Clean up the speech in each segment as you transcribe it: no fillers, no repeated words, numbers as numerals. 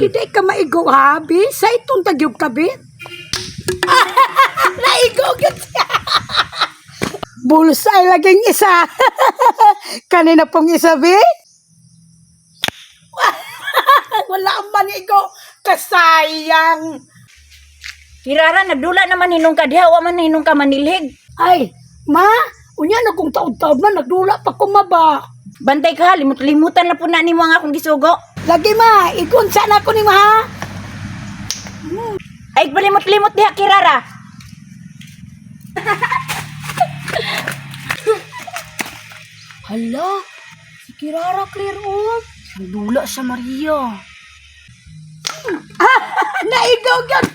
Hindi ka maigo, habi? Sa itong tagyog kabi? Naigo yun siya. Bulsay laging isa. Kanina pong isa, bi? Wala ang manigo. Kasayang. Kirara, nagdula naman hinong ka diha, wa man hinong ka manilhig. Ay, ma, unya na kung taon-taon man, nagdula pa kumaba. Bantay ka, limut-limutan na po na ni mo ang akong gisugo. Lagi ma, igunsa na ko ni ma, ha? Ay, balimot-limot diha, Kirara. Hala, si Kirara clear on. Nagdula sa Maria. Naigaw yan.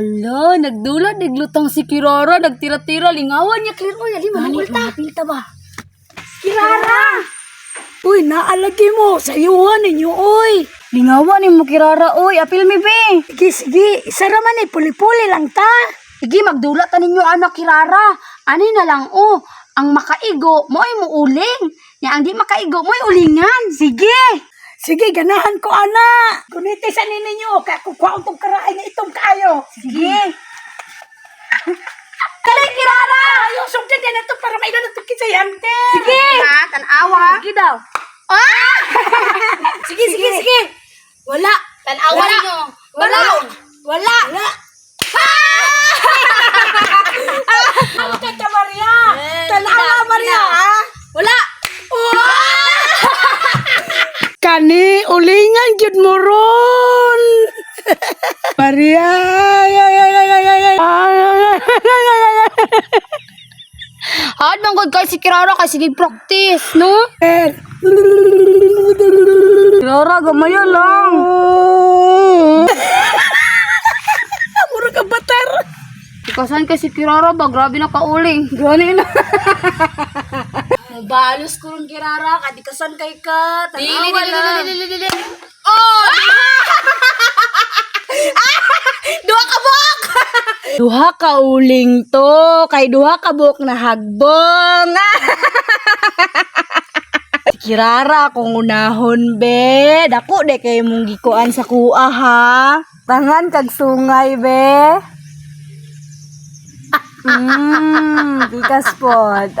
Ala, nagdula, naglutang si Kirara, nagtira-tira, lingawan niya, clear oy, ali man ulta. Pilta ba? Kirara! Uy, naalagi mo, sayuhan ninyo, uy. Lingawan ni mo, Kirara, oy, apil mi, be. Sige, isa raman eh, puli-puli lang ta. Sige, magdula ta ninyo, anak, Kirara. Ani na lang, oh, ang makaigo, mo'y muuling. Ya, ang di makaigo, mo'y ulingan. Sige. Sige, ganahan ko, ana. Kunitisan ninyo, kaya kukuha itong karaay na itong kayo. Sige. Kali, Kirara! Ayaw, sugdan yan ito para mailan ito kisayante. Sige. Ha, tanawa. Sige daw. Sige, sige. Wala. Tanawa ninyo. Wala. Wala. Ano ka, Maria? Tanawa, Maria, ha? Wala. Kani, ulingan jud mo ron. Maria, Hard man gud kay si Kirara kasi di practice, no? Kirara, gamaya lang. Mura ka batar. Ikasan kay si Kirara ba? Grabe na kauling. Gani na. Balos ko rin Kirara, kadikasan kay ka. Tanawa lang. Oh! Duha ka buok! Duha ka uling to, kay duha ka buok na hagbong. Kirara kung unahon be, dako de kay mong gikuan sa kuha ha. Tangan kag sungay be. Gikas pod.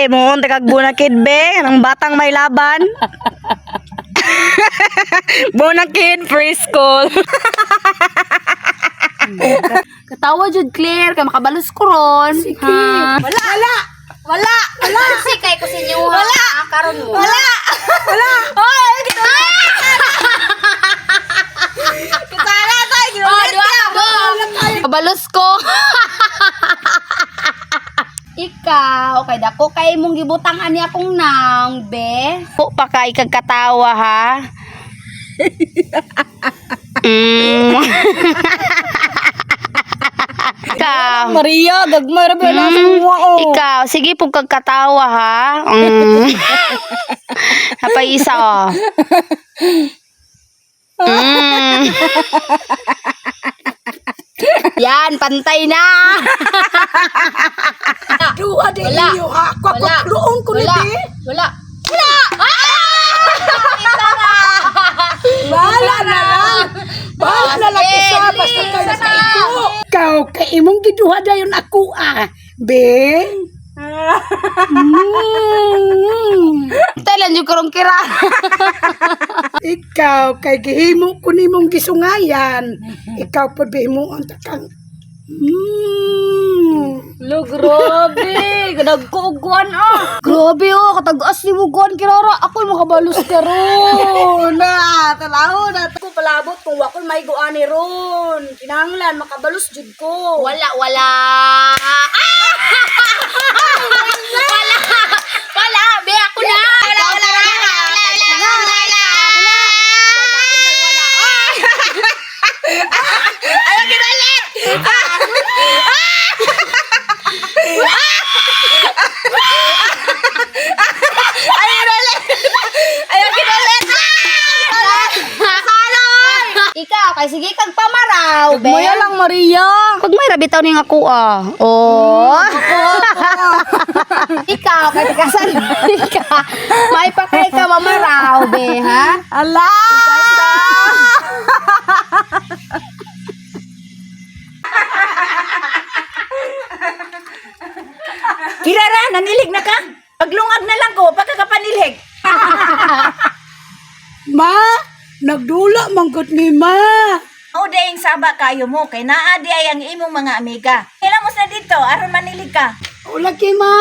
Mohon kag bunakid be, ng batang may laban. Bunakid preschool. Katawa jud Claire, kay makabalos ko ron. Sige. Wala. Kasi kay ko sa inyo. Wala. Karon mo. Wala. Oy, Kitara tayo. Oh, duha ka ba? Kabalos ko. Ikaw, kay dako kay mong gibutang ani akong nang, be. Po pa ka ikagkatawa, ha? Ikaw. Maria, gagmay ra ba na sa kuha o. Ikaw, sige pong kagkatawa, ha? Napaisa, oh. Yan, pantay na. Duha din ninyo ha. Kwakwaklon ko ni be. Wala. Bahala na lang. Bahala na lang isa. Basta kayo sa iko. Ikaw, kay imong giduha dayon ako be. Tailan yung karong kira. Ikaw, kay gihimo ko nimong gisungayan. Ikaw pa bihimo ang takang. Lo, grabe. Nagkuuguan Grabe katag-as ni Muguan Kirara. Ako'y makabalos ka ron. Talaw na. Ako palabot kung wako'y may guani ron. Kinanglan, makabalus jud ko. Wala. Wala, be ako na. Wala. Ayaw ginalit. Ikaw, kay sige kag pamaraw, be. Maya lang, Maria. Pag may rabitaw ni nga ako, ah. Oh. Ikaw, kay kasal ka. May pakay ka mamaraw, be, ha? Ala! Kirara, nanilig na ka? Paglungag na lang ko, pagkakapanilhig. Ma, nagdula manggot ni ma. O dayang saba kayo mo, kay naa di ay ang imong mga amiga. Hilamos na dito, aron manilig ka. Wala kay ma.